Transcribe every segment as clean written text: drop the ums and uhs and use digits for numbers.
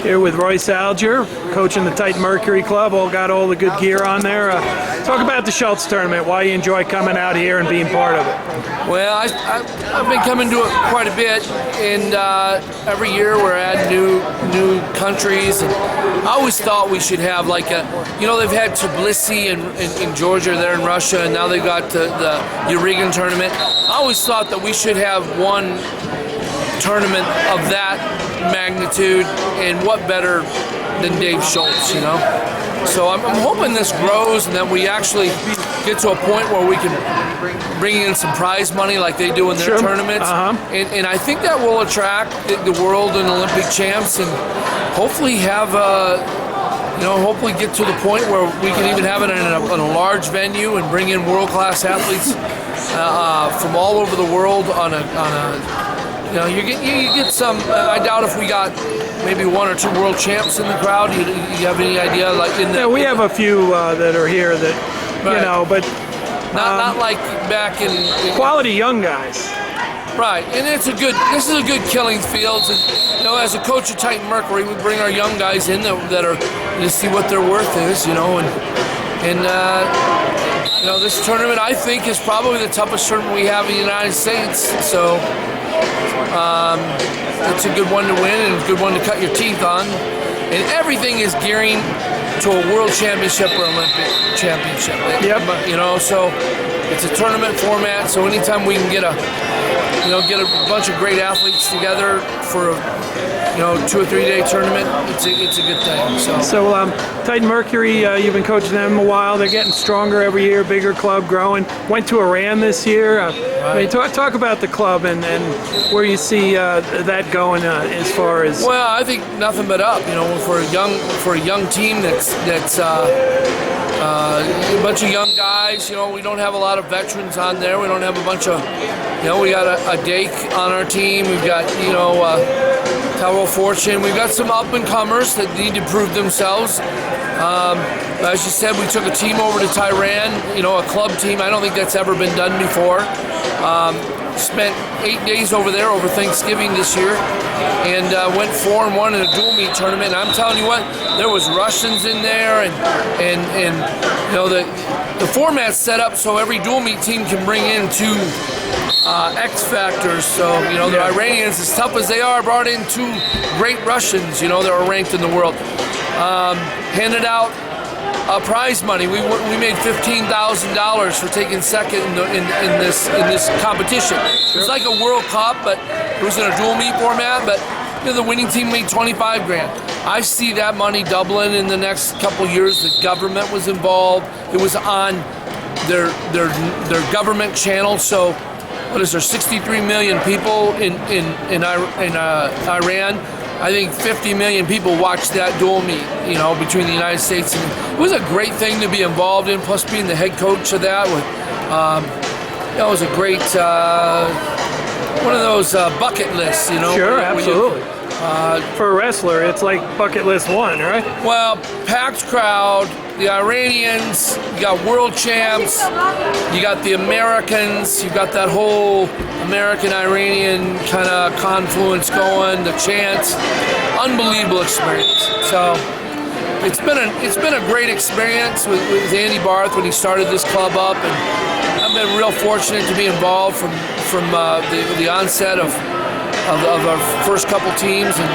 Here with Royce Alger, coaching the Titan Mercury Club. All got all the good gear on there. Talk about the Schultz tournament, why you enjoy coming out here and being part of it. Well, I've been coming to it quite a bit, and every year we're adding new countries. And I always thought we should have like they've had Tbilisi in Georgia, there in Russia, and now they've got the Urigan tournament. I always thought that we should have one tournament of that magnitude, and what better than Dave Schultz, So I'm hoping this grows and that we actually get to a point where we can bring in some prize money like they do in their tournaments. And I think that will attract the world and Olympic champs, and hopefully have hopefully get to the point where we can even have it in a large venue and bring in world-class athletes from all over the world on a you get some. I doubt if we got maybe one or two world champs in the crowd. You have any idea? Like we have a few that are here that but not like back in quality young guys. Right, and this is a good killing field. And as a coach of Titan Mercury, we bring our young guys in that are to see what their worth is. And this tournament I think is probably the toughest tournament we have in the United States. So. It's a good one to win and a good one to cut your teeth on. And everything is gearing to a world championship or Olympic championship. Yep. So it's a tournament format. So anytime we can get a bunch of great athletes together for a 2 or 3 day tournament, it's a good thing. So Titan Mercury, you've been coaching them a while. They're getting stronger every year, bigger club, growing. Went to Iran this year. Right. Talk about the club and where you see that going as far as. Well, I think nothing but up. For a young team that's a bunch of young guys. We don't have a lot of veterans on there. We don't have a bunch of. We got a Dake on our team. We've got Tower Fortune. We've got some up-and-comers that need to prove themselves. As you said, we took a team over to Tehran, a club team. I don't think that's ever been done before. Spent 8 days over there over Thanksgiving this year, and went 4-1 in a dual meet tournament. And I'm telling you what, there was Russians in there, and the format's set up so every dual meet team can bring in two X factors. So the Iranians, as tough as they are, brought in two great Russians. That are ranked in the world. Handed out prize money. We made $15,000 for taking second in this competition. It's like a World Cup, but it was in a dual meet format. But the winning team made $25,000. I see that money doubling in the next couple years. The government was involved. It was on their government channel. So. What is there? 63 million people in Iran. I think 50 million people watched that dual meet, between the United States. And it was a great thing to be involved in, plus being the head coach of that. It was a great, one of those bucket lists, Sure, absolutely. For a wrestler, it's like bucket list one, right? Well, packed crowd, the Iranians, you got world champs, you got the Americans, you got that whole American-Iranian kind of confluence going, the chants, unbelievable experience. So it's been a great experience with Andy Barth when he started this club up, and I've been real fortunate to be involved from the onset of our first couple teams, and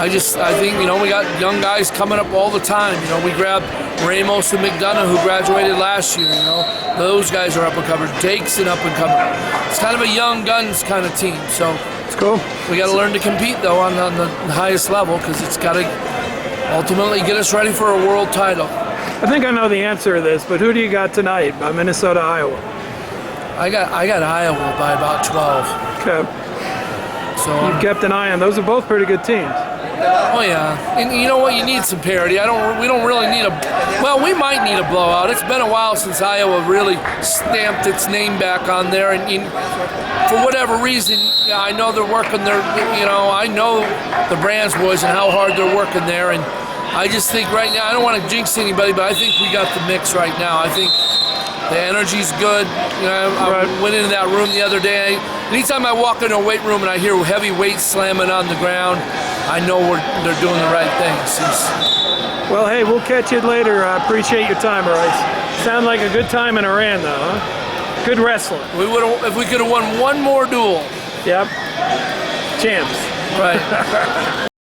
I think we got young guys coming up all the time. We grabbed Ramos and McDonough, who graduated last year. Those guys are up and covered. Dake's an up and comer. It's kind of a young guns kind of team. So it's cool. We got to learn to compete though on the highest level, because it's got to ultimately get us ready for a world title. I think I know the answer to this, but who do you got tonight? Minnesota, Iowa. I got Iowa by about 12. Okay. So you've kept an eye on those. Are both pretty good teams. Oh yeah, and you know what? You need some parity. We don't really need we might need a blowout. It's been a while since Iowa really stamped its name back on there, and for whatever reason, I know they're working their. I know the Brands boys and how hard they're working there, and I just think right now, I don't want to jinx anybody, but I think we got the mix right now. I think the energy's good. I went into that room the other day. Anytime I walk into a weight room and I hear heavy weights slamming on the ground, I know they're doing the right things. Well, hey, we'll catch you later. I appreciate your time, Royce. Sound like a good time in Iran, though, huh? Good wrestling. If we could have won one more duel. Yep. Champs. Right.